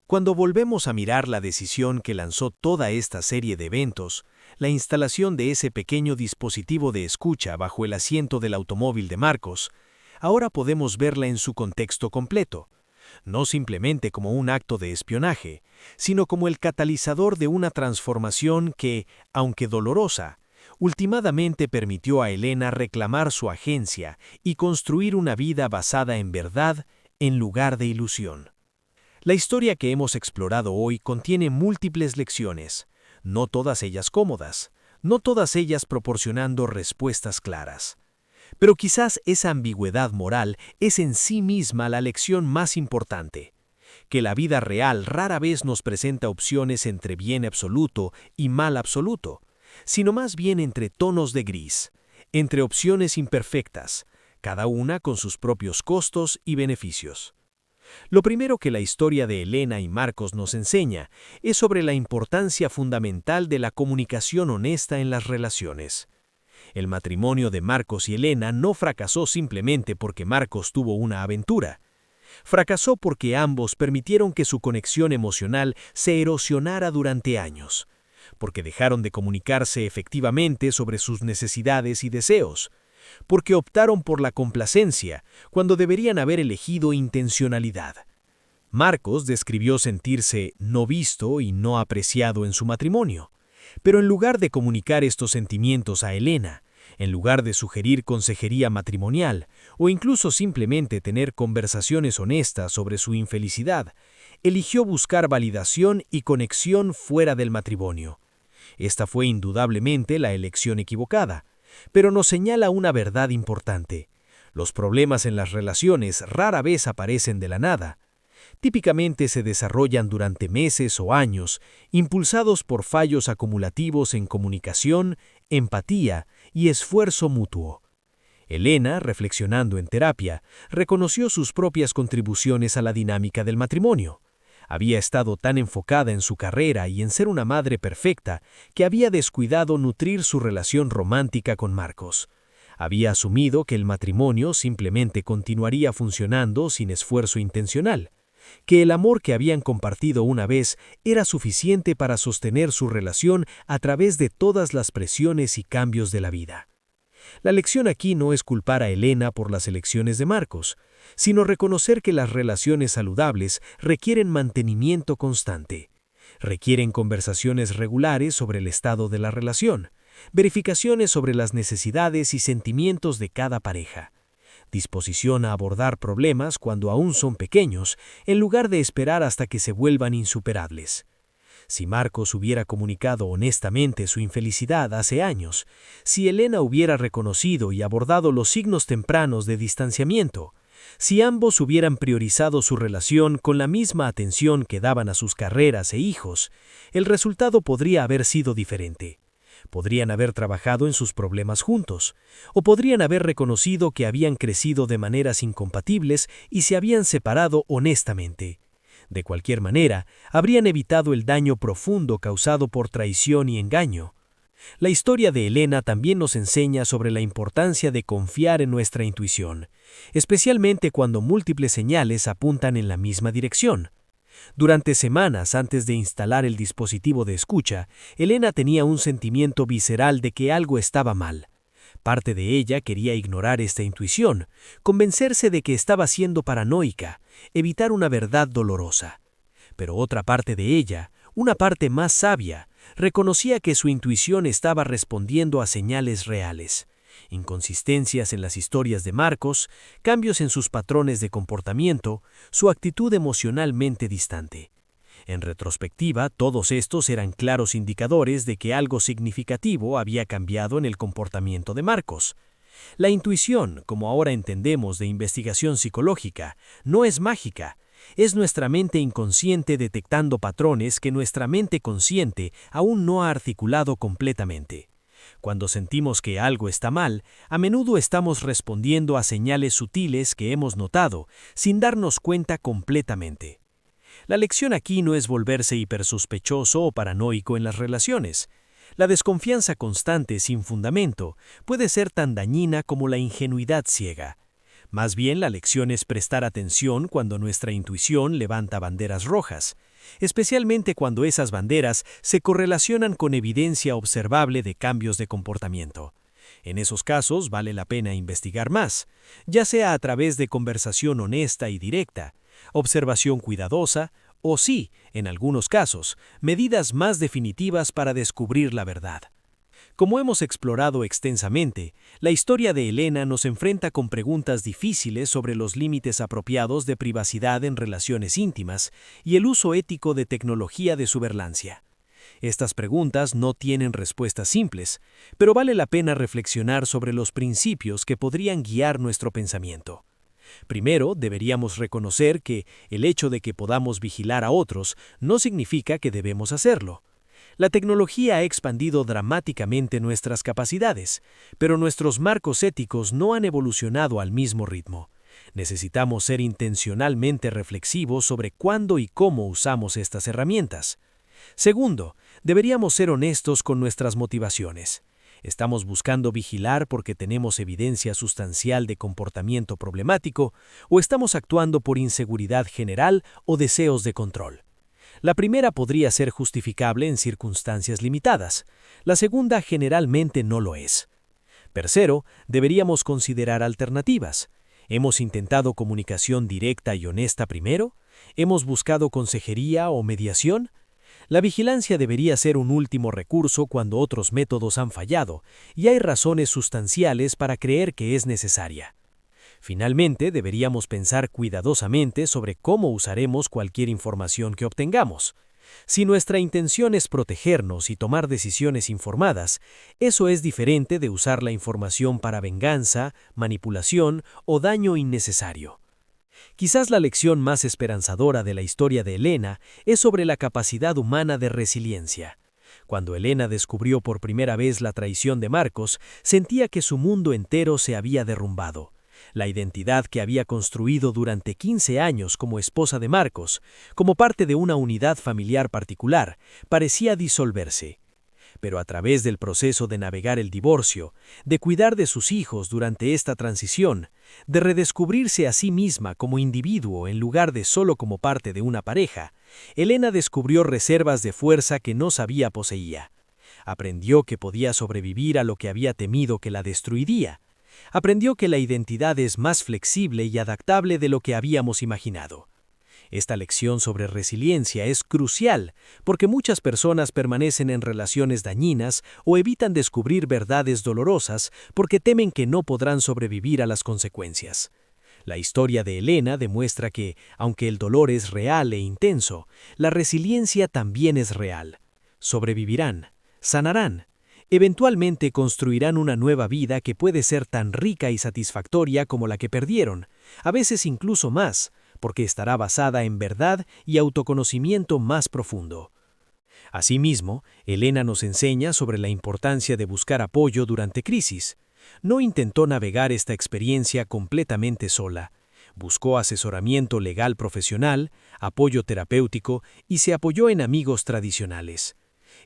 Cuando volvemos a mirar la decisión que lanzó toda esta serie de eventos, la instalación de ese pequeño dispositivo de escucha bajo el asiento del automóvil de Marcos, ahora podemos verla en su contexto completo, no simplemente como un acto de espionaje, sino como el catalizador de una transformación que, aunque dolorosa, últimamente permitió a Elena reclamar su agencia y construir una vida basada en verdad en lugar de ilusión. La historia que hemos explorado hoy contiene múltiples lecciones, no todas ellas cómodas, no todas ellas proporcionando respuestas claras. Pero quizás esa ambigüedad moral es en sí misma la lección más importante, que la vida real rara vez nos presenta opciones entre bien absoluto y mal absoluto, sino más bien entre tonos de gris, entre opciones imperfectas, cada una con sus propios costos y beneficios. Lo primero que la historia de Elena y Marcos nos enseña es sobre la importancia fundamental de la comunicación honesta en las relaciones. El matrimonio de Marcos y Elena no fracasó simplemente porque Marcos tuvo una aventura. Fracasó porque ambos permitieron que su conexión emocional se erosionara durante años, porque dejaron de comunicarse efectivamente sobre sus necesidades y deseos, porque optaron por la complacencia cuando deberían haber elegido intencionalidad. Marcos describió sentirse no visto y no apreciado en su matrimonio, pero en lugar de comunicar estos sentimientos a Elena, en lugar de sugerir consejería matrimonial o incluso simplemente tener conversaciones honestas sobre su infelicidad, eligió buscar validación y conexión fuera del matrimonio. Esta fue indudablemente la elección equivocada, pero nos señala una verdad importante. Los problemas en las relaciones rara vez aparecen de la nada. Típicamente se desarrollan durante meses o años, impulsados por fallos acumulativos en comunicación, empatía y esfuerzo mutuo. Elena, reflexionando en terapia, reconoció sus propias contribuciones a la dinámica del matrimonio. Había estado tan enfocada en su carrera y en ser una madre perfecta que había descuidado nutrir su relación romántica con Marcos. Había asumido que el matrimonio simplemente continuaría funcionando sin esfuerzo intencional, que el amor que habían compartido una vez era suficiente para sostener su relación a través de todas las presiones y cambios de la vida. La lección aquí no es culpar a Elena por las elecciones de Marcos, sino reconocer que las relaciones saludables requieren mantenimiento constante. Requieren conversaciones regulares sobre el estado de la relación, verificaciones sobre las necesidades y sentimientos de cada pareja, disposición a abordar problemas cuando aún son pequeños, en lugar de esperar hasta que se vuelvan insuperables. Si Marcos hubiera comunicado honestamente su infelicidad hace años, si Elena hubiera reconocido y abordado los signos tempranos de distanciamiento, si ambos hubieran priorizado su relación con la misma atención que daban a sus carreras e hijos, el resultado podría haber sido diferente. Podrían haber trabajado en sus problemas juntos, o podrían haber reconocido que habían crecido de maneras incompatibles y se habían separado honestamente. De cualquier manera, habrían evitado el daño profundo causado por traición y engaño. La historia de Elena también nos enseña sobre la importancia de confiar en nuestra intuición, especialmente cuando múltiples señales apuntan en la misma dirección. Durante semanas antes de instalar el dispositivo de escucha, Elena tenía un sentimiento visceral de que algo estaba mal. Parte de ella quería ignorar esta intuición, convencerse de que estaba siendo paranoica, evitar una verdad dolorosa. Pero otra parte de ella, una parte más sabia, reconocía que su intuición estaba respondiendo a señales reales. Inconsistencias en las historias de Marcos, cambios en sus patrones de comportamiento, su actitud emocionalmente distante. En retrospectiva, todos estos eran claros indicadores de que algo significativo había cambiado en el comportamiento de Marcos. La intuición, como ahora entendemos de investigación psicológica, no es mágica. Es nuestra mente inconsciente detectando patrones que nuestra mente consciente aún no ha articulado completamente. Cuando sentimos que algo está mal, a menudo estamos respondiendo a señales sutiles que hemos notado, sin darnos cuenta completamente. La lección aquí no es volverse hipersospechoso o paranoico en las relaciones. La desconfianza constante sin fundamento puede ser tan dañina como la ingenuidad ciega. Más bien, la lección es prestar atención cuando nuestra intuición levanta banderas rojas, especialmente cuando esas banderas se correlacionan con evidencia observable de cambios de comportamiento. En esos casos vale la pena investigar más, ya sea a través de conversación honesta y directa, observación cuidadosa o sí, en algunos casos, medidas más definitivas para descubrir la verdad. Como hemos explorado extensamente, la historia de Elena nos enfrenta con preguntas difíciles sobre los límites apropiados de privacidad en relaciones íntimas y el uso ético de tecnología de surveillance. Estas preguntas no tienen respuestas simples, pero vale la pena reflexionar sobre los principios que podrían guiar nuestro pensamiento. Primero, deberíamos reconocer que el hecho de que podamos vigilar a otros no significa que debemos hacerlo. La tecnología ha expandido dramáticamente nuestras capacidades, pero nuestros marcos éticos no han evolucionado al mismo ritmo. Necesitamos ser intencionalmente reflexivos sobre cuándo y cómo usamos estas herramientas. Segundo, deberíamos ser honestos con nuestras motivaciones. ¿Estamos buscando vigilar porque tenemos evidencia sustancial de comportamiento problemático o estamos actuando por inseguridad general o deseos de control? La primera podría ser justificable en circunstancias limitadas, la segunda generalmente no lo es. Tercero, deberíamos considerar alternativas. ¿Hemos intentado comunicación directa y honesta primero? ¿Hemos buscado consejería o mediación? La vigilancia debería ser un último recurso cuando otros métodos han fallado y hay razones sustanciales para creer que es necesaria. Finalmente, deberíamos pensar cuidadosamente sobre cómo usaremos cualquier información que obtengamos. Si nuestra intención es protegernos y tomar decisiones informadas, eso es diferente de usar la información para venganza, manipulación o daño innecesario. Quizás la lección más esperanzadora de la historia de Elena es sobre la capacidad humana de resiliencia. Cuando Elena descubrió por primera vez la traición de Marcos, sentía que su mundo entero se había derrumbado. La identidad que había construido durante 15 años como esposa de Marcos, como parte de una unidad familiar particular, parecía disolverse. Pero a través del proceso de navegar el divorcio, de cuidar de sus hijos durante esta transición, de redescubrirse a sí misma como individuo en lugar de solo como parte de una pareja, Elena descubrió reservas de fuerza que no sabía poseía. Aprendió que podía sobrevivir a lo que había temido que la destruiría. Aprendió que la identidad es más flexible y adaptable de lo que habíamos imaginado. Esta lección sobre resiliencia es crucial porque muchas personas permanecen en relaciones dañinas o evitan descubrir verdades dolorosas porque temen que no podrán sobrevivir a las consecuencias. La historia de Elena demuestra que, aunque el dolor es real e intenso, la resiliencia también es real. Sobrevivirán, sanarán. Eventualmente construirán una nueva vida que puede ser tan rica y satisfactoria como la que perdieron, a veces incluso más, porque estará basada en verdad y autoconocimiento más profundo. Asimismo, Elena nos enseña sobre la importancia de buscar apoyo durante crisis. No intentó navegar esta experiencia completamente sola. Buscó asesoramiento legal profesional, apoyo terapéutico y se apoyó en amigos tradicionales.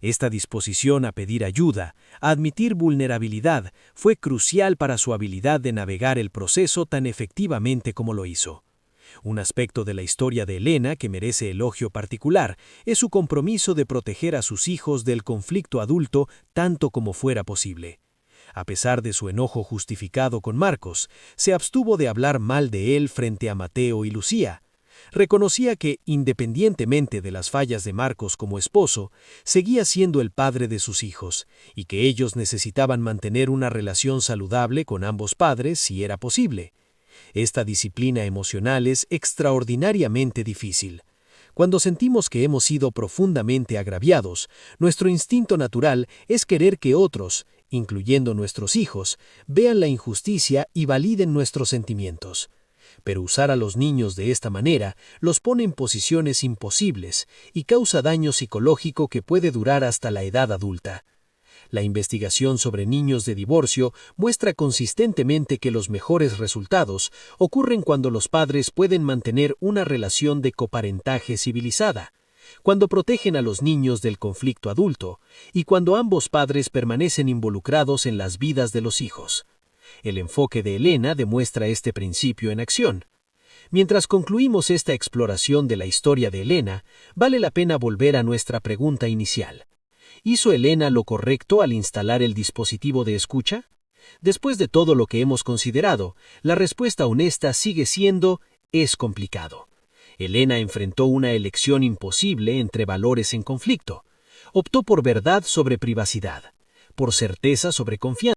Esta disposición a pedir ayuda, a admitir vulnerabilidad, fue crucial para su habilidad de navegar el proceso tan efectivamente como lo hizo. Un aspecto de la historia de Elena que merece elogio particular es su compromiso de proteger a sus hijos del conflicto adulto tanto como fuera posible. A pesar de su enojo justificado con Marcos, se abstuvo de hablar mal de él frente a Mateo y Lucía. Reconocía que, independientemente de las fallas de Marcos como esposo, seguía siendo el padre de sus hijos, y que ellos necesitaban mantener una relación saludable con ambos padres si era posible. Esta disciplina emocional es extraordinariamente difícil. Cuando sentimos que hemos sido profundamente agraviados, nuestro instinto natural es querer que otros, incluyendo nuestros hijos, vean la injusticia y validen nuestros sentimientos. Pero usar a los niños de esta manera los pone en posiciones imposibles y causa daño psicológico que puede durar hasta la edad adulta. La investigación sobre niños de divorcio muestra consistentemente que los mejores resultados ocurren cuando los padres pueden mantener una relación de coparentaje civilizada, cuando protegen a los niños del conflicto adulto y cuando ambos padres permanecen involucrados en las vidas de los hijos. El enfoque de Elena demuestra este principio en acción. Mientras concluimos esta exploración de la historia de Elena, vale la pena volver a nuestra pregunta inicial. ¿Hizo Elena lo correcto al instalar el dispositivo de escucha? Después de todo lo que hemos considerado, la respuesta honesta sigue siendo: es complicado. Elena enfrentó una elección imposible entre valores en conflicto. Optó por verdad sobre privacidad, por certeza sobre confianza.